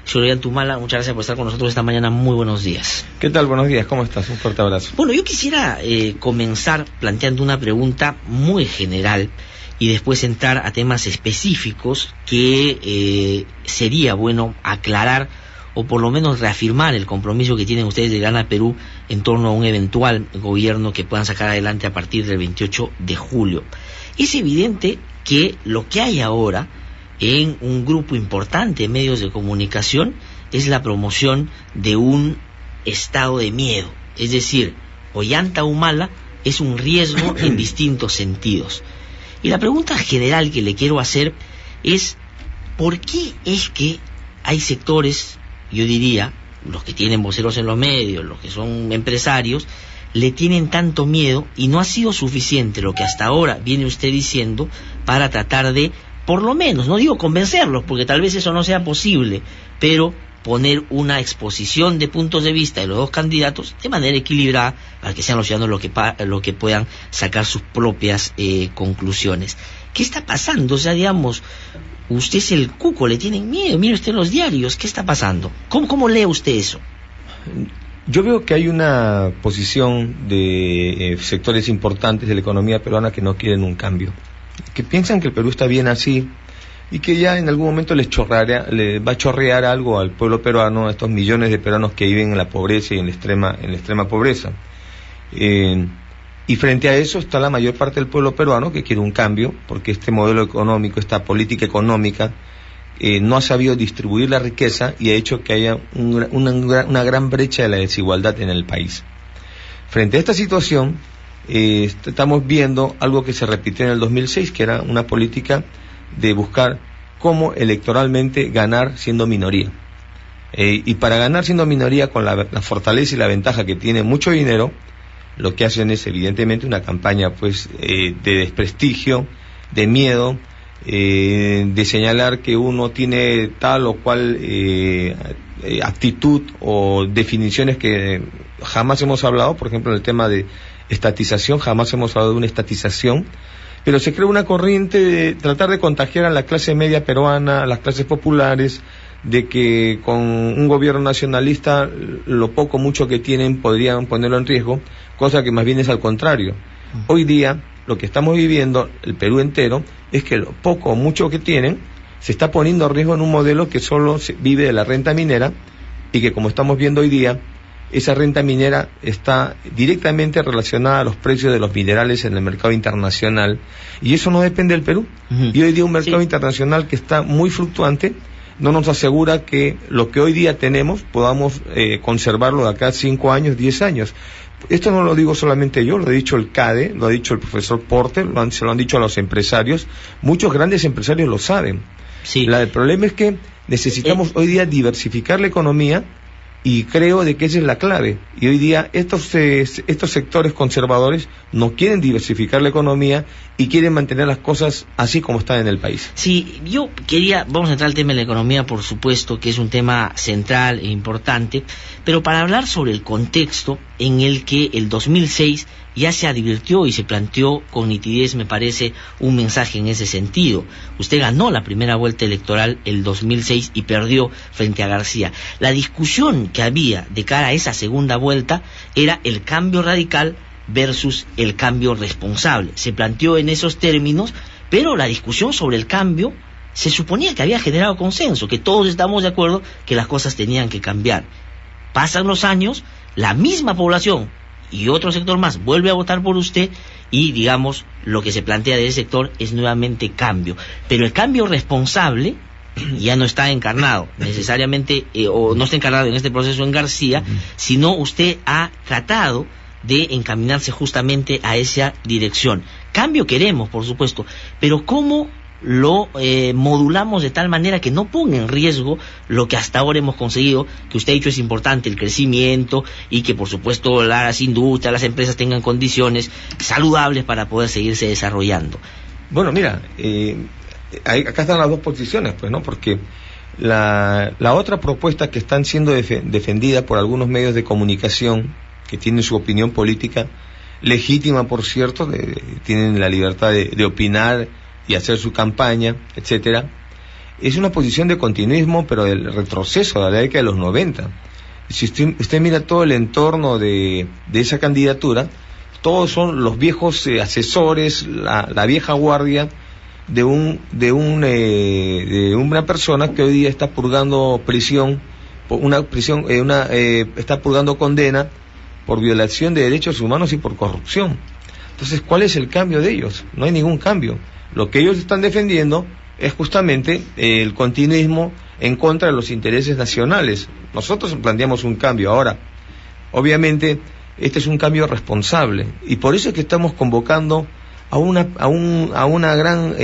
Señor Ollantumala, muchas gracias por estar con nosotros esta mañana. Muy buenos días. ¿Qué tal? Buenos días, ¿cómo estás? Un fuerte abrazo. Bueno, yo quisiera comenzar planteando una pregunta muy general y después entrar a temas específicos que sería bueno aclarar o por lo menos reafirmar el compromiso que tienen ustedes de Gana Perú en torno a un eventual gobierno que puedan sacar adelante a partir del 28 de julio. Es evidente que lo que hay ahora en un grupo importante de medios de comunicación es la promoción de un estado de miedo. Es decir, Ollanta Humala es un riesgo en distintos sentidos. Y la pregunta general que le quiero hacer es, ¿por qué es que hay sectores, yo diría, los que tienen voceros en los medios, los que son empresarios, le tienen tanto miedo y no ha sido suficiente lo que hasta ahora viene usted diciendo para tratar de, por lo menos, no digo convencerlos, porque tal vez eso no sea posible, pero poner una exposición de puntos de vista de los dos candidatos de manera equilibrada para que sean los ciudadanos lo que puedan sacar sus propias conclusiones? ¿Qué está pasando? O sea, digamos, usted es el cuco, le tienen miedo, mire usted los diarios, ¿qué está pasando? ¿Cómo lee usted eso? Yo veo que hay una posición de sectores importantes de la economía peruana que no quieren un cambio, que piensan que el Perú está bien así y que ya en algún momento les va a chorrear algo al pueblo peruano, a estos millones de peruanos que viven en la pobreza y en la extrema pobreza. Y frente a eso está la mayor parte del pueblo peruano que quiere un cambio, porque este modelo económico, esta política económica, no ha sabido distribuir la riqueza y ha hecho que haya una gran brecha de la desigualdad en el país. Frente a esta situación, estamos viendo algo que se repitió en el 2006, que era una política de buscar cómo electoralmente ganar siendo minoría. Y para ganar siendo minoría, con la fortaleza y la ventaja que tiene mucho dinero, lo que hacen es evidentemente una campaña de desprestigio, de miedo, de señalar que uno tiene tal o cual actitud o definiciones que jamás hemos hablado. Por ejemplo, en el tema de estatización, jamás hemos hablado de una estatización, pero se crea una corriente de tratar de contagiar a la clase media peruana, a las clases populares, de que con un gobierno nacionalista lo poco mucho que tienen podrían ponerlo en riesgo, cosa que más bien es al contrario. Hoy día lo que estamos viviendo, el Perú entero, es que lo poco o mucho que tienen se está poniendo en riesgo en un modelo que solo vive de la renta minera, y que, como estamos viendo hoy día, esa renta minera está directamente relacionada a los precios de los minerales en el mercado internacional, y eso no depende del Perú. Y hoy día un mercado internacional que está muy fluctuante no nos asegura que lo que hoy día tenemos podamos conservarlo de acá 5 años, 10 años. Esto no lo digo solamente yo, lo ha dicho el CADE, lo ha dicho el profesor Porter, se lo han dicho a los empresarios. Muchos grandes empresarios lo saben. Sí. El problema es que necesitamos hoy día diversificar la economía, y creo de que esa es la clave. Y hoy día estos sectores conservadores no quieren diversificar la economía y quieren mantener las cosas así como están en el país. Sí, vamos a entrar al tema de la economía, por supuesto, que es un tema central e importante, pero para hablar sobre el contexto en el que el 2006 ya se advirtió y se planteó con nitidez, me parece, un mensaje en ese sentido. Usted ganó la primera vuelta electoral el 2006 y perdió frente a García. La discusión que había de cara a esa segunda vuelta era el cambio radical versus el cambio responsable. Se planteó en esos términos, pero la discusión sobre el cambio se suponía que había generado consenso, que todos estamos de acuerdo que las cosas tenían que cambiar. Pasan los años, la misma población y otro sector más vuelve a votar por usted, y digamos lo que se plantea de ese sector es nuevamente cambio, pero el cambio responsable ya no está encarnado necesariamente o no está encarnado en este proceso en García, sino usted ha tratado de encaminarse justamente a esa dirección. Cambio queremos, por supuesto, pero ¿cómo lo modulamos de tal manera que no ponga en riesgo lo que hasta ahora hemos conseguido, que usted ha dicho es importante, el crecimiento, y que por supuesto las industrias, las empresas tengan condiciones saludables para poder seguirse desarrollando? Bueno, mira, acá están las dos posiciones, pues, ¿no? Porque la otra propuesta que están siendo defendida por algunos medios de comunicación que tienen su opinión política legítima, por cierto, tienen la libertad de opinar y hacer su campaña, etcétera, es una posición de continuismo, pero del retroceso de la década de los 90. Si usted mira todo el entorno de esa candidatura, todos son los viejos asesores, la vieja guardia de una persona que hoy día está purgando está purgando condena por violación de derechos humanos y por corrupción. Entonces, ¿cuál es el cambio de ellos? No hay ningún cambio. Lo que ellos están defendiendo es justamente el continuismo en contra de los intereses nacionales. Nosotros planteamos un cambio. Ahora, obviamente, este es un cambio responsable, y por eso es que estamos convocando a una gran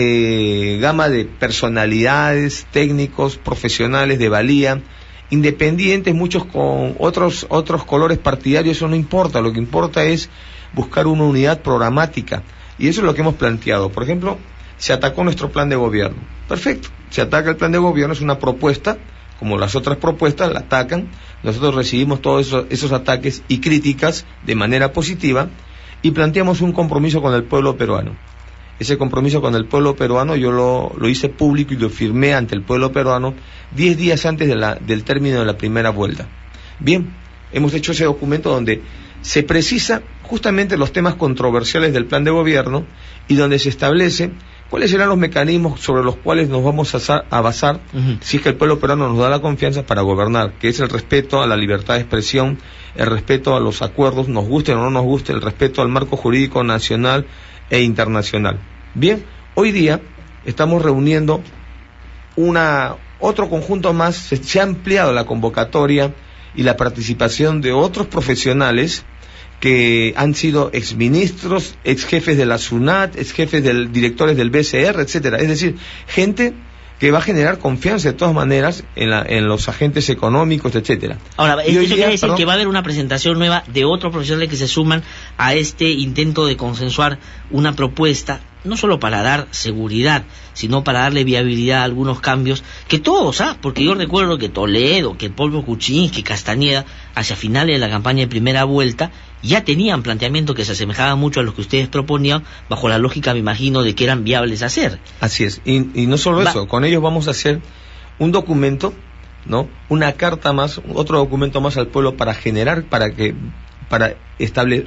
gama de personalidades, técnicos, profesionales de valía, independientes, muchos con otros colores partidarios. Eso no importa. Lo que importa es buscar una unidad programática, y eso es lo que hemos planteado. Por ejemplo, se atacó nuestro plan de gobierno. Perfecto, se ataca el plan de gobierno, es una propuesta, como las otras propuestas la atacan. Nosotros recibimos todos esos ataques y críticas de manera positiva, y planteamos un compromiso con el pueblo peruano. Ese compromiso con el pueblo peruano yo lo hice público y lo firmé ante el pueblo peruano 10 días antes del término de la primera vuelta. Bien, hemos hecho ese documento donde se precisa justamente los temas controversiales del plan de gobierno, y donde se establece cuáles serán los mecanismos sobre los cuales nos vamos a basar si es que el pueblo peruano nos da la confianza para gobernar, que es el respeto a la libertad de expresión, el respeto a los acuerdos, nos gusten o no nos guste, el respeto al marco jurídico nacional e internacional. Bien, hoy día estamos reuniendo otro conjunto más. Se ha ampliado la convocatoria y la participación de otros profesionales que han sido exministros, exjefes de la SUNAT, exjefes directores del BCR, etcétera. Es decir, gente que va a generar confianza de todas maneras en los agentes económicos, etcétera. Ahora, eso quiere decir que va a haber una presentación nueva de otros profesionales que se suman a este intento de consensuar una propuesta, no solo para dar seguridad, sino para darle viabilidad a algunos cambios que todos, porque yo recuerdo que Toledo, que Polvo Kuczynski, Castañeda, hacia finales de la campaña de primera vuelta, ya tenían planteamientos que se asemejaban mucho a los que ustedes proponían, bajo la lógica, me imagino, de que eran viables hacer. Así es, y no solo eso, con ellos vamos a hacer un documento, ¿no? Una carta más, otro documento más al pueblo para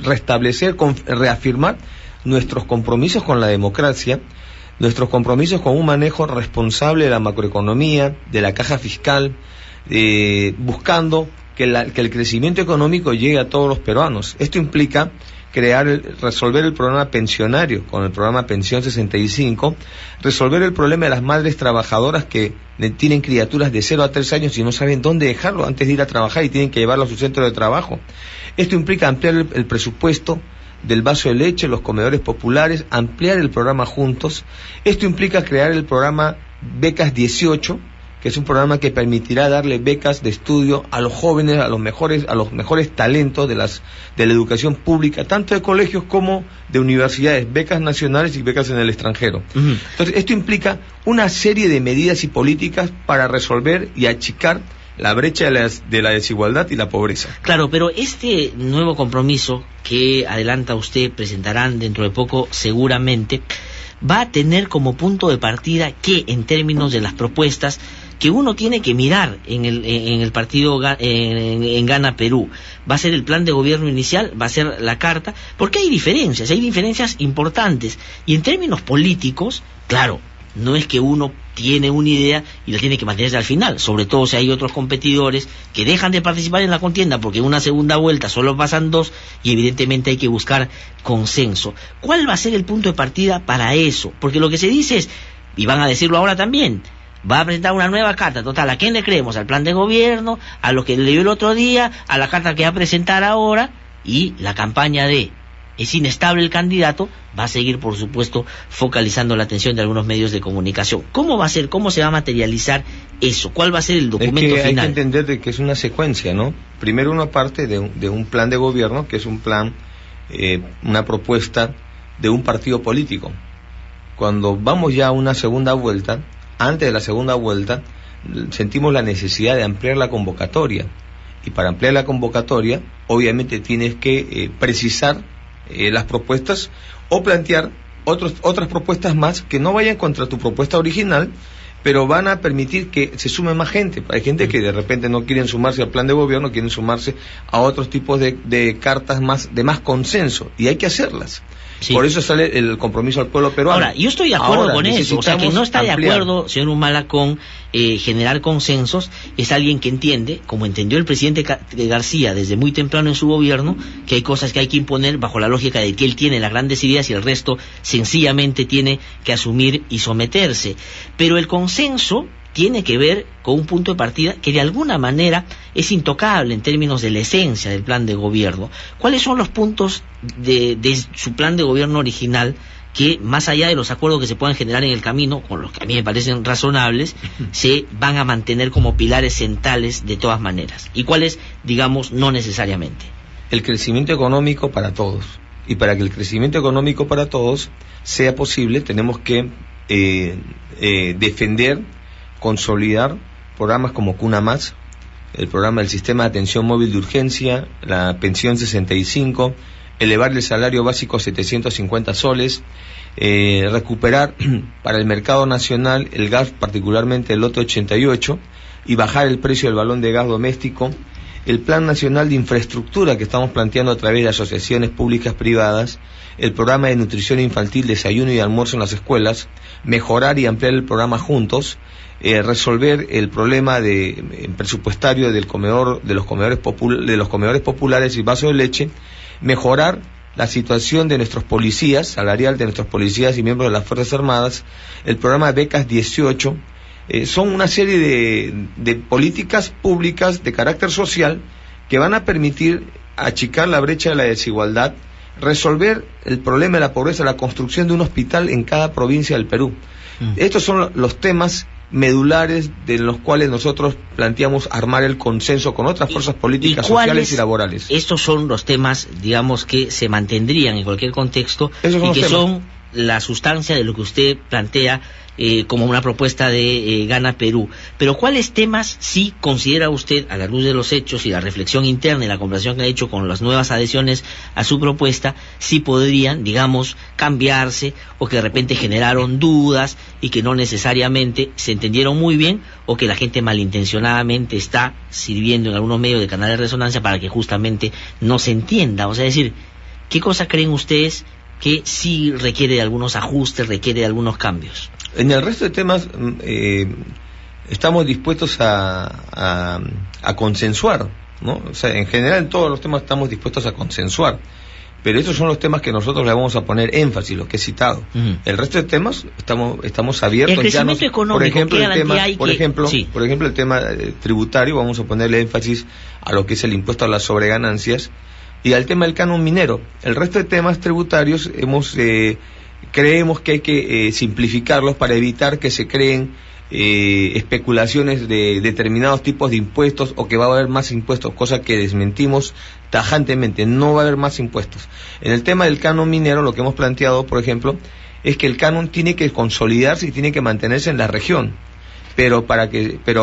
restablecer, reafirmar nuestros compromisos con la democracia, nuestros compromisos con un manejo responsable de la macroeconomía, de la caja fiscal, buscando que el crecimiento económico llegue a todos los peruanos. Esto implica resolver el problema pensionario con el programa Pensión 65, resolver el problema de las madres trabajadoras que tienen criaturas de 0 a 3 años y no saben dónde dejarlo antes de ir a trabajar y tienen que llevarlo a su centro de trabajo. Esto implica ampliar el presupuesto del vaso de leche, los comedores populares, ampliar el programa Juntos. Esto implica crear el programa Becas 18, que es un programa que permitirá darle becas de estudio a los jóvenes, a los mejores talentos de la educación pública, tanto de colegios como de universidades, becas nacionales y becas en el extranjero. Entonces, esto implica una serie de medidas y políticas para resolver y achicar la brecha de la desigualdad y la pobreza. Claro, pero este nuevo compromiso que adelanta usted, presentarán dentro de poco seguramente, va a tener como punto de partida que, en términos de las propuestas que uno tiene que mirar en el partido en Gana Perú, va a ser el plan de gobierno inicial, va a ser la carta, porque hay diferencias importantes, y en términos políticos, claro, no es que uno tiene una idea y la tiene que mantenerse al final, sobre todo si hay otros competidores que dejan de participar en la contienda porque en una segunda vuelta solo pasan 2 y evidentemente hay que buscar consenso. ¿Cuál va a ser el punto de partida para eso? Porque lo que se dice es, y van a decirlo ahora también, va a presentar una nueva carta. Total, ¿a quién le creemos? ¿Al plan de gobierno? ¿A lo que leyó el otro día? ¿A la carta que va a presentar ahora? Y la campaña es inestable el candidato, va a seguir, por supuesto, focalizando la atención de algunos medios de comunicación. ¿Cómo va a ser? ¿Cómo se va a materializar eso? ¿Cuál va a ser el documento final? Hay que entender de que es una secuencia, ¿no? Primero uno parte de un plan de gobierno, que es un plan, una propuesta de un partido político. Cuando vamos ya a una segunda vuelta, antes de la segunda vuelta, sentimos la necesidad de ampliar la convocatoria. Y para ampliar la convocatoria, obviamente tienes que precisar las propuestas o plantear otras propuestas más que no vayan contra tu propuesta original pero van a permitir que se sume más gente. Hay gente que de repente no quieren sumarse al plan de gobierno, quieren sumarse a otros tipos de cartas de más consenso, y hay que hacerlas. Sí. Por eso sale el compromiso al pueblo peruano. Ahora, yo estoy de acuerdo con eso, o sea, que no está de acuerdo, señor Humala, con generar consensos, es alguien que entiende, como entendió el presidente García desde muy temprano en su gobierno, que hay cosas que hay que imponer bajo la lógica de que él tiene las grandes ideas y el resto sencillamente tiene que asumir y someterse. Pero el consenso tiene que ver con un punto de partida que de alguna manera es intocable en términos de la esencia del plan de gobierno. ¿Cuáles son los puntos de su plan de gobierno original que, más allá de los acuerdos que se puedan generar en el camino, con los que a mí me parecen razonables, se van a mantener como pilares centrales de todas maneras? ¿Y cuáles, digamos, no necesariamente? El crecimiento económico para todos. Y para que el crecimiento económico para todos sea posible, tenemos que defender, consolidar programas como Cuna Más, el programa del Sistema de Atención Móvil de Urgencia, la pensión 65, elevar el salario básico a 750 soles, recuperar para el mercado nacional el gas, particularmente el lote 88, y bajar el precio del balón de gas doméstico, el Plan Nacional de Infraestructura que estamos planteando a través de asociaciones públicas privadas, el programa de nutrición infantil, desayuno y almuerzo en las escuelas, mejorar y ampliar el programa Juntos, resolver el problema presupuestario del comedor, de los comedores populares y vasos de leche, mejorar la situación de nuestros policías, salarial de nuestros policías y miembros de las Fuerzas Armadas, el programa Becas 18, son una serie de políticas públicas de carácter social que van a permitir achicar la brecha de la desigualdad, resolver el problema de la pobreza, la construcción de un hospital en cada provincia del Perú. Estos son los temas medulares de los cuales nosotros planteamos armar el consenso con otras fuerzas políticas, sociales y laborales. Estos son los temas, digamos, que se mantendrían en cualquier contexto y que son la sustancia de lo que usted plantea como una propuesta de Gana Perú. Pero ¿cuáles temas sí considera usted, a la luz de los hechos y la reflexión interna y la conversación que ha hecho con las nuevas adhesiones a su propuesta, sí podrían, digamos, cambiarse, o que de repente generaron dudas y que no necesariamente se entendieron muy bien, o que la gente malintencionadamente está sirviendo en algunos medios de canal de resonancia para que justamente no se entienda? O sea, es decir, ¿qué cosa creen ustedes que sí requiere de algunos ajustes, requiere de algunos cambios? En el resto de temas estamos dispuestos a consensuar, ¿no? O sea, en general en todos los temas estamos dispuestos a consensuar, pero esos son los temas que nosotros le vamos a poner énfasis, los que he citado. El resto de temas estamos abiertos. El crecimiento económico, por ejemplo, el tema tributario, vamos a ponerle énfasis a lo que es el impuesto a las sobreganancias y al tema del canon minero. El resto de temas tributarios creemos que hay que simplificarlos para evitar que se creen especulaciones de determinados tipos de impuestos, o que va a haber más impuestos, cosa que desmentimos tajantemente. No va a haber más impuestos. En el tema del canon minero, lo que hemos planteado, por ejemplo, es que el canon tiene que consolidarse y tiene que mantenerse en la región, pero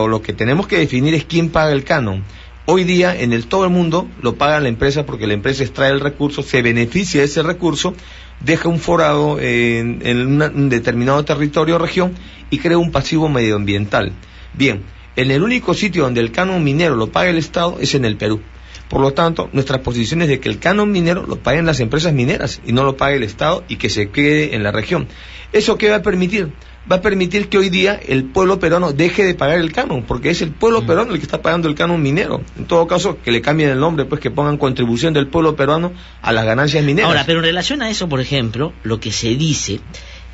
lo que tenemos que definir es quién paga el canon. Hoy día en todo el mundo lo paga la empresa, porque la empresa extrae el recurso, se beneficia de ese recurso, deja un forado en un determinado territorio o región y crea un pasivo medioambiental. Bien, en el único sitio donde el canon minero lo paga el Estado es en el Perú. Por lo tanto, nuestra posición es de que el canon minero lo paguen las empresas mineras y no lo pague el Estado, y que se quede en la región. ¿Eso qué va a permitir? Va a permitir que hoy día el pueblo peruano deje de pagar el canon, porque es el pueblo peruano el que está pagando el canon minero. En todo caso, que le cambien el nombre, pues que pongan contribución del pueblo peruano a las ganancias mineras. Ahora, pero en relación a eso, por ejemplo, lo que se dice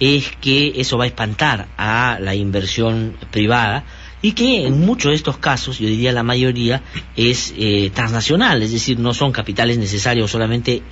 es que eso va a espantar a la inversión privada, y que en muchos de estos casos, yo diría la mayoría, es transnacional, es decir, no son capitales necesarios solamente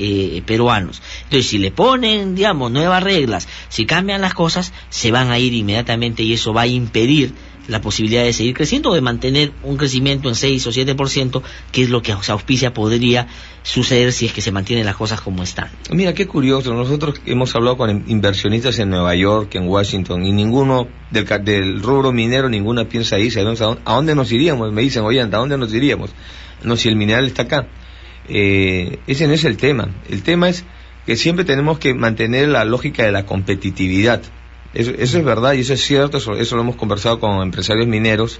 peruanos. Entonces, si le ponen, digamos, nuevas reglas, si cambian las cosas, se van a ir inmediatamente, y eso va a impedir la posibilidad de seguir creciendo o de mantener un crecimiento en 6 o 7%, que es lo que se auspicia podría suceder si es que se mantienen las cosas como están. Mira, qué curioso, nosotros hemos hablado con inversionistas en Nueva York, en Washington, y ninguno del rubro minero, ninguna piensa irse. ¿A dónde nos iríamos? Me dicen, oye, ¿a dónde nos iríamos? No, si el mineral está acá. Ese no es el tema. El tema es que siempre tenemos que mantener la lógica de la competitividad. Eso es verdad y eso es cierto, eso lo hemos conversado con empresarios mineros,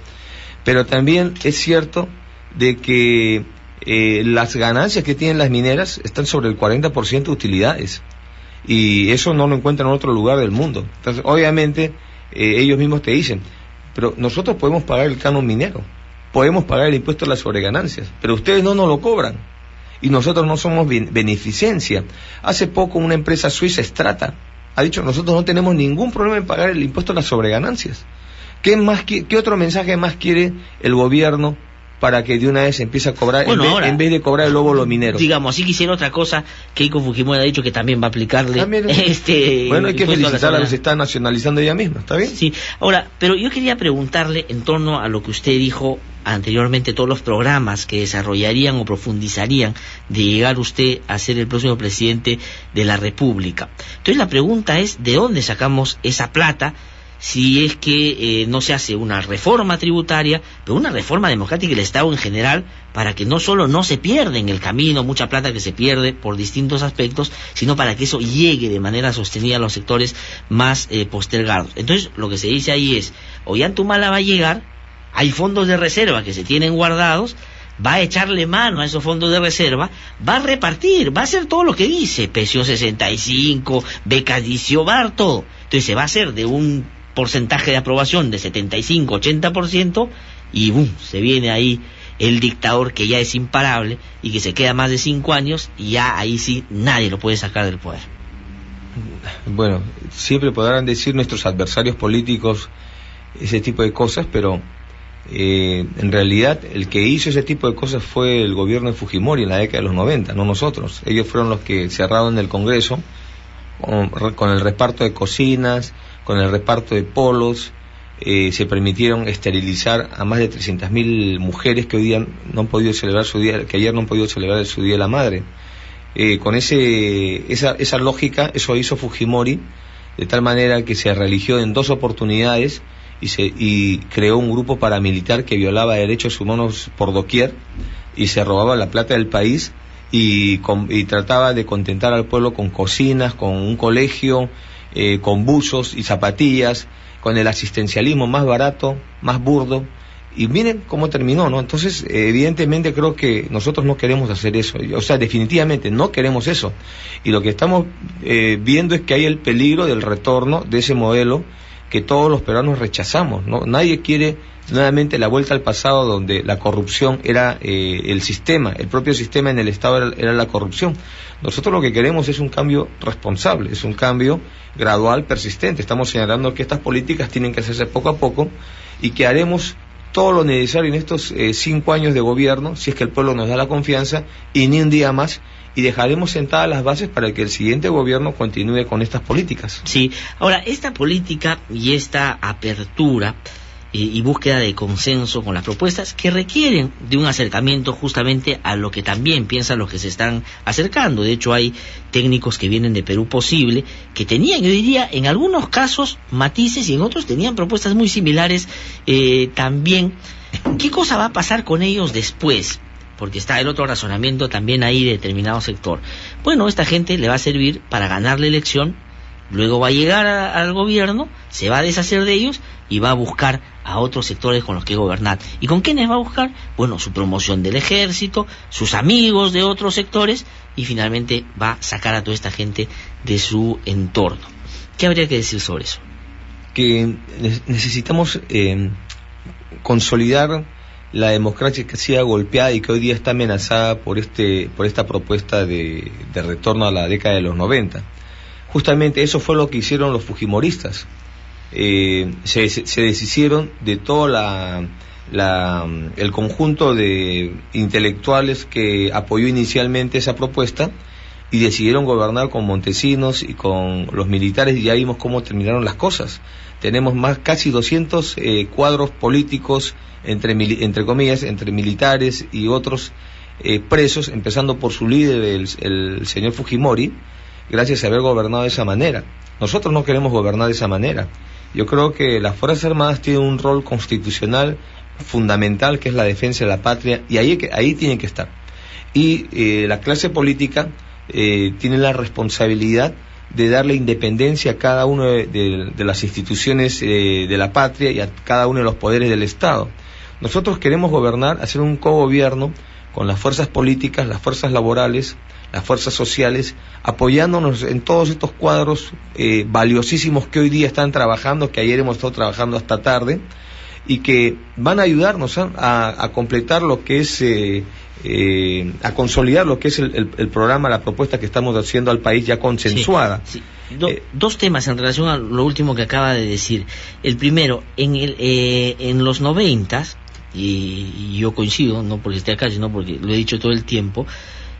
pero también es cierto de que las ganancias que tienen las mineras están sobre el 40% de utilidades, y eso no lo encuentran en otro lugar del mundo. Entonces, obviamente, ellos mismos te dicen, pero nosotros podemos pagar el canon minero, podemos pagar el impuesto a las sobreganancias, pero ustedes no nos lo cobran, y nosotros no somos beneficencia. Hace poco una empresa suiza, Strata, ha dicho, nosotros no tenemos ningún problema en pagar el impuesto a las sobreganancias. ¿Qué otro mensaje más quiere el gobierno para que de una vez empiece a cobrar, bueno, en vez de cobrar el óvulo minero? Digamos, si quisiera otra cosa, Keiko Fujimori ha dicho que también va a aplicarle bueno, hay que felicitarla, se está nacionalizando ella misma, ¿está bien? Sí, ahora, pero yo quería preguntarle en torno a lo que usted dijo anteriormente, todos los programas que desarrollarían o profundizarían de llegar usted a ser el próximo presidente de la República. Entonces la pregunta es, ¿de dónde sacamos esa plata? Si es que no se hace una reforma tributaria, pero una reforma democrática del Estado en general, para que no solo no se pierda en el camino mucha plata que se pierde por distintos aspectos, sino para que eso llegue de manera sostenida a los sectores más postergados. Entonces, lo que se dice ahí es, Ollantaytamala va a llegar, hay fondos de reserva que se tienen guardados, va a echarle mano a esos fondos de reserva, va a repartir, va a hacer todo lo que dice, pensión 65, becas 18, va a dar todo. Entonces se va a hacer de un porcentaje de aprobación de 75-80% y ¡bum!, se viene ahí el dictador que ya es imparable y que se queda más de 5 años y ya ahí sí nadie lo puede sacar del poder. Bueno, siempre podrán decir nuestros adversarios políticos ese tipo de cosas, pero en realidad el que hizo ese tipo de cosas fue el gobierno de Fujimori en la década de los 90, no nosotros. Ellos fueron los que cerraron el Congreso con el reparto de cocinas, con el reparto de polos, se permitieron esterilizar a más de 300.000 mujeres que hoy día no han podido celebrar su día, que ayer no han podido celebrar su Día de la Madre. Con esa lógica, eso hizo Fujimori, de tal manera que se religió en 2 oportunidades y creó un grupo paramilitar que violaba derechos humanos por doquier y se robaba la plata del país y trataba de contentar al pueblo con cocinas, con un colegio, con buzos y zapatillas, con el asistencialismo más barato, más burdo, y miren cómo terminó, ¿no? Entonces, evidentemente creo que nosotros no queremos hacer eso, o sea, definitivamente no queremos eso, y lo que estamos viendo es que hay el peligro del retorno de ese modelo que todos los peruanos rechazamos, ¿no? Nadie quiere nuevamente la vuelta al pasado donde la corrupción era el sistema, el propio sistema en el Estado era la corrupción. Nosotros lo que queremos es un cambio responsable, es un cambio gradual, persistente. Estamos señalando que estas políticas tienen que hacerse poco a poco y que haremos todo lo necesario en estos 5 años de gobierno, si es que el pueblo nos da la confianza, y ni un día más, y dejaremos sentadas las bases para que el siguiente gobierno continúe con estas políticas. Sí, ahora, esta política y esta apertura y búsqueda de consenso con las propuestas que requieren de un acercamiento justamente a lo que también piensan los que se están acercando. De hecho, hay técnicos que vienen de Perú Posible que tenían, yo diría, en algunos casos matices y en otros tenían propuestas muy similares también. ¿Qué cosa va a pasar con ellos después? Porque está el otro razonamiento también ahí de determinado sector. Bueno, esta gente le va a servir para ganar la elección, luego va a llegar al gobierno, se va a deshacer de ellos y va a buscar a otros sectores con los que gobernar. ¿Y con quiénes va a buscar? Bueno, su promoción del ejército, sus amigos de otros sectores, y finalmente va a sacar a toda esta gente de su entorno. ¿Qué habría que decir sobre eso? Que necesitamos consolidar la democracia que ha sido golpeada y que hoy día está amenazada por esta propuesta de retorno a la década de los 90. Justamente eso fue lo que hicieron los fujimoristas. Se deshicieron de todo el conjunto de intelectuales que apoyó inicialmente esa propuesta y decidieron gobernar con Montesinos y con los militares, y ya vimos cómo terminaron las cosas. Tenemos casi 200 cuadros políticos entre comillas, entre militares y otros presos, empezando por su líder, el señor Fujimori, gracias a haber gobernado de esa manera. Nosotros no queremos gobernar de esa manera. Yo creo que las Fuerzas Armadas tienen un rol constitucional fundamental, que es la defensa de la patria, y ahí tienen que estar. Y la clase política tiene la responsabilidad de darle independencia a cada una de las instituciones de la patria y a cada uno de los poderes del Estado. Nosotros queremos gobernar, hacer un cogobierno con las fuerzas políticas, las fuerzas laborales, las fuerzas sociales, apoyándonos en todos estos cuadros valiosísimos que hoy día están trabajando, que ayer hemos estado trabajando hasta tarde, y que van a ayudarnos a completar lo que es, a consolidar lo que es el programa, la propuesta que estamos haciendo al país ya consensuada. Sí, sí. Dos temas en relación a lo último que acaba de decir. El primero, en los 90s, y yo coincido, no porque esté acá, sino porque lo he dicho todo el tiempo,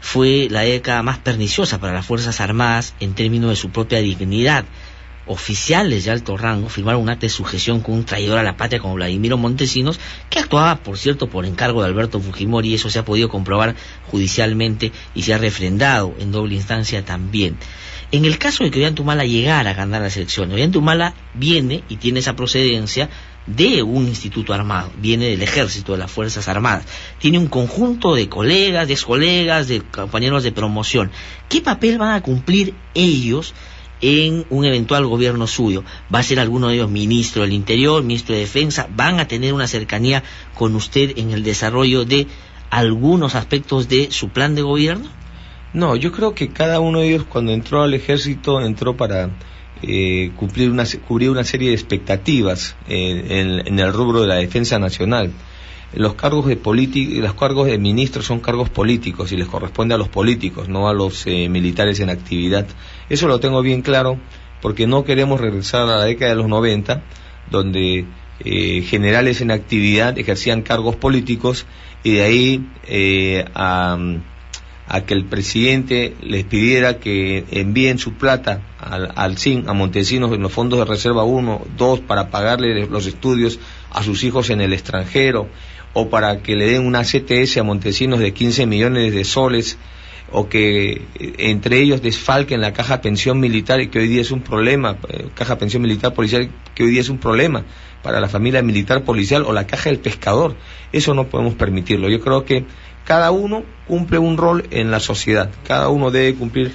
fue la década más perniciosa para las Fuerzas Armadas en términos de su propia dignidad. Oficiales de alto rango firmaron un acta de sujeción con un traidor a la patria como Vladimiro Montesinos, que actuaba, por cierto, por encargo de Alberto Fujimori, y eso se ha podido comprobar judicialmente y se ha refrendado en doble instancia también. En el caso de que Ollanta llegara a ganar las elecciones, Ollanta viene y tiene esa procedencia de un instituto armado, viene del ejército, de las Fuerzas Armadas, tiene un conjunto de colegas, de excolegas, de compañeros de promoción. ¿Qué papel van a cumplir ellos en un eventual gobierno suyo? ¿Va a ser alguno de ellos ministro del Interior, ministro de Defensa? ¿Van a tener una cercanía con usted en el desarrollo de algunos aspectos de su plan de gobierno? No, yo creo que cada uno de ellos, cuando entró al ejército, entró para cubrir una serie de expectativas en el rubro de la defensa nacional. Los cargos de ministros son cargos políticos y les corresponde a los políticos, no a los militares en actividad. Eso lo tengo bien claro, porque no queremos regresar a la década de los 90, donde generales en actividad ejercían cargos políticos, y de ahí a que el presidente les pidiera que envíen su plata al CIN, a Montesinos, en los fondos de reserva 1, 2, para pagarle los estudios a sus hijos en el extranjero, o para que le den una CTS a Montesinos de 15 millones de soles, o que entre ellos desfalquen la caja pensión militar, que hoy día es un problema, caja pensión militar policial, que hoy día es un problema para la familia militar policial, o la caja del pescador. Eso no podemos permitirlo. Yo creo que cada uno cumple un rol en la sociedad, cada uno debe cumplir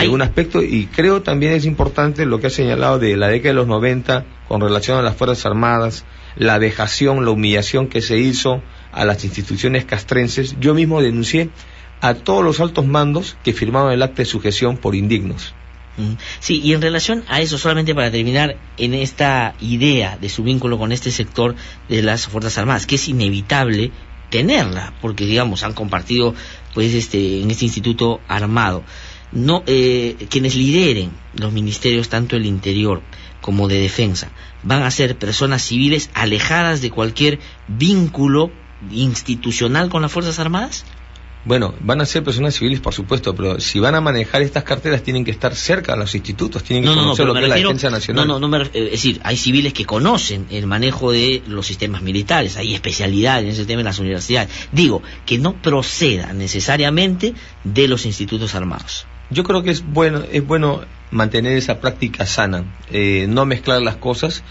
un aspecto, y creo también es importante lo que ha señalado de la década de los 90 con relación a las Fuerzas Armadas, la vejación, la humillación que se hizo a las instituciones castrenses. Yo mismo denuncié a todos los altos mandos que firmaron el acta de sujeción por indignos. Sí, y en relación a eso, solamente para terminar, en esta idea de su vínculo con este sector de las Fuerzas Armadas, que es inevitable tenerla, porque digamos han compartido pues en este instituto armado, no quienes lideren los ministerios tanto del Interior como de Defensa van a ser personas civiles alejadas de cualquier vínculo institucional con las Fuerzas Armadas. Bueno, van a ser personas civiles, por supuesto, pero si van a manejar estas carteras tienen que estar cerca a los institutos, tienen que conocer lo que es la defensa nacional. Es decir, hay civiles que conocen el manejo de los sistemas militares, hay especialidad en ese tema en las universidades. Digo, que no proceda necesariamente de los institutos armados. Yo creo que es bueno mantener esa práctica sana, no mezclar las cosas,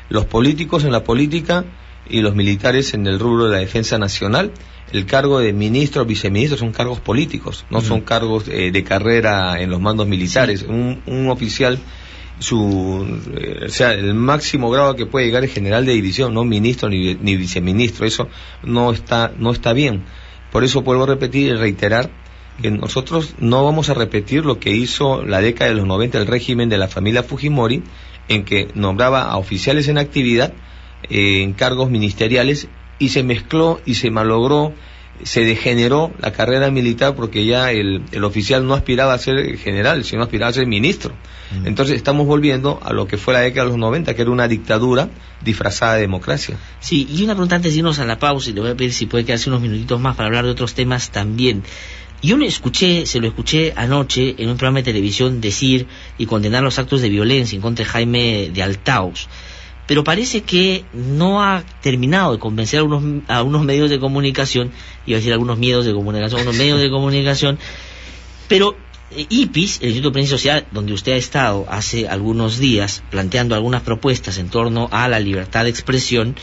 los políticos en la política y los militares en el rubro de la defensa nacional. El cargo de ministro o viceministro son cargos políticos, no son cargos de carrera en los mandos militares. Sí. Un oficial, el máximo grado que puede llegar es general de división, no ministro ni viceministro. Eso no está bien. Por eso vuelvo a repetir y reiterar que nosotros no vamos a repetir lo que hizo la década de los 90 el régimen de la familia Fujimori, en que nombraba a oficiales en actividad en cargos ministeriales, y se mezcló y se malogró, se degeneró la carrera militar, porque ya el oficial no aspiraba a ser general, sino aspiraba a ser ministro. Entonces estamos volviendo a lo que fue la década de los 90, que era una dictadura disfrazada de democracia. Sí, y una pregunta antes de irnos a la pausa, y le voy a pedir si puede quedarse unos minutitos más para hablar de otros temas también. Yo se lo escuché anoche en un programa de televisión decir y condenar los actos de violencia en contra de Jaime de Altaus, pero parece que no ha terminado de convencer a unos medios de comunicación, iba a decir algunos medios de comunicación, pero IPIS, el Instituto de Prensa Social, donde usted ha estado hace algunos días planteando algunas propuestas en torno a la libertad de expresión,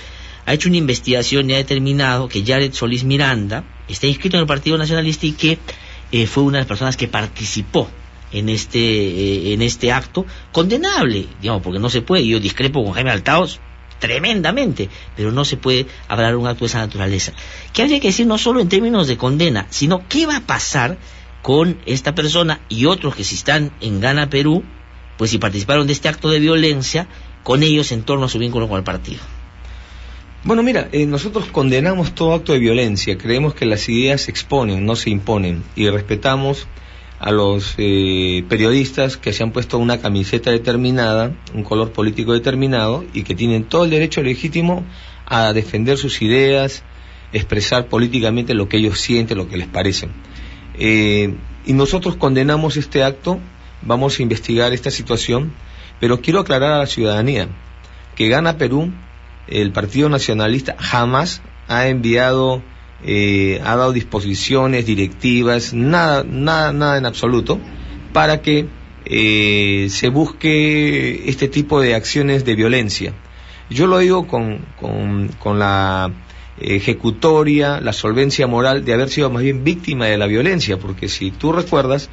ha hecho una investigación y ha determinado que Jared Solís Miranda está inscrito en el Partido Nacionalista y que fue una de las personas que participó en este acto condenable, digamos, porque no se puede. Yo discrepo con Jaime Altaos tremendamente, pero no se puede hablar de un acto de esa naturaleza. ¿Qué habría que decir no solo en términos de condena, sino qué va a pasar con esta persona y otros que si están en Gana Perú, pues si participaron de este acto de violencia, con ellos en torno a su vínculo con el partido? Bueno, mira, nosotros condenamos todo acto de violencia, creemos que las ideas se exponen, no se imponen, y respetamos a los periodistas que se han puesto una camiseta determinada, un color político determinado, y que tienen todo el derecho legítimo a defender sus ideas, expresar políticamente lo que ellos sienten, lo que les parece. Y nosotros condenamos este acto, vamos a investigar esta situación, pero quiero aclarar a la ciudadanía que Gana Perú, el Partido Nacionalista, jamás ha enviado, ha dado disposiciones, directivas, nada en absoluto, para que se busque este tipo de acciones de violencia. Yo lo digo con la ejecutoria, la solvencia moral de haber sido más bien víctima de la violencia, porque si tú recuerdas,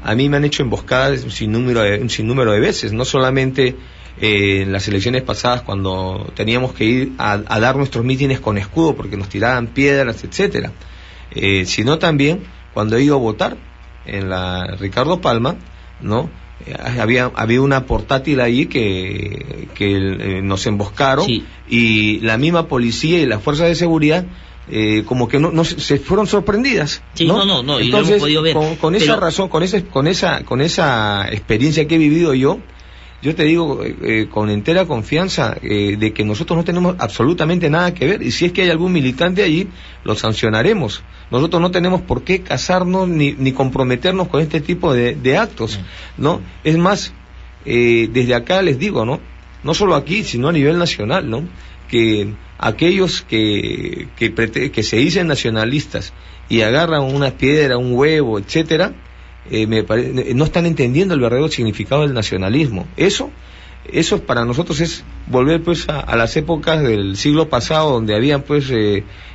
a mí me han hecho emboscadas un sinnúmero de veces, no solamente en las elecciones pasadas cuando teníamos que ir a dar nuestros mítines con escudo porque nos tiraban piedras, etcétera, sino también cuando he ido a votar en la Ricardo Palma, ¿no? Había una portátil ahí que nos emboscaron, sí. Y la misma policía y las fuerzas de seguridad como que no se fueron sorprendidas, sí, ¿no? No, entonces, y lo hemos podido ver. Con esa razón, con esa experiencia que he vivido yo te digo con entera confianza de que nosotros no tenemos absolutamente nada que ver, y si es que hay algún militante allí, lo sancionaremos. Nosotros no tenemos por qué casarnos ni comprometernos con este tipo de actos, ¿no? Es más, desde acá les digo, no solo aquí, sino a nivel nacional, ¿no? Que aquellos que se dicen nacionalistas y agarran una piedra, un huevo, etcétera, no están entendiendo el verdadero significado del nacionalismo. Eso para nosotros es volver pues a las épocas del siglo pasado, donde habían pues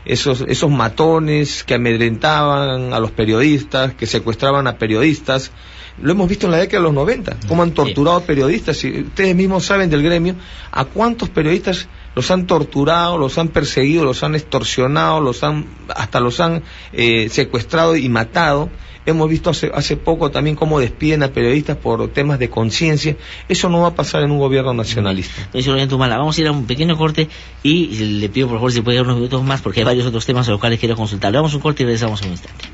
esos matones que amedrentaban a los periodistas, que secuestraban a periodistas. Lo hemos visto en la década de los 90, cómo han torturado a periodistas, y ustedes mismos saben del gremio a cuántos periodistas los han torturado, los han perseguido, los han extorsionado, los han secuestrado y matado. Hemos visto hace poco también cómo despiden a periodistas por temas de conciencia. Eso no va a pasar en un gobierno nacionalista. Vamos a ir a un pequeño corte y le pido por favor si puede dar unos minutos más porque hay varios otros temas a los cuales quiero consultar. Le damos un corte y regresamos en un instante.